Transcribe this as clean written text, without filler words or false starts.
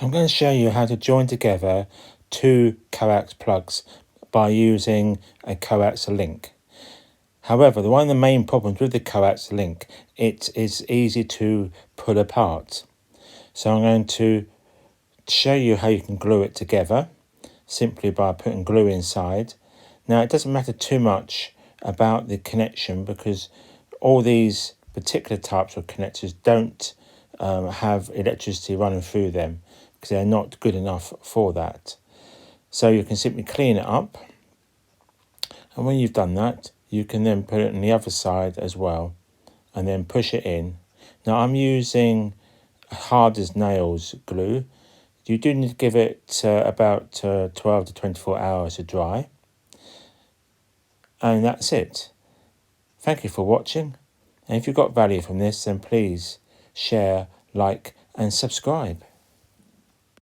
I'm going to show you how to join together two Coax plugs by using a Coax link. However, one of the main problems with the Coax link, it is easy to pull apart. So I'm going to show you how you can glue it together simply by putting glue inside. Now, it doesn't matter too much about the connection because all these particular types of connectors don't have electricity running through them because they're not good enough for that. So you can simply clean it up, and when you've done that, you can then put it on the other side as well and then push it in. Now I'm using hard as nails glue. You do need to give it about 12 to 24 hours to dry. And that's it. Thank you for watching. And if you got value from this, then please share, like and subscribe.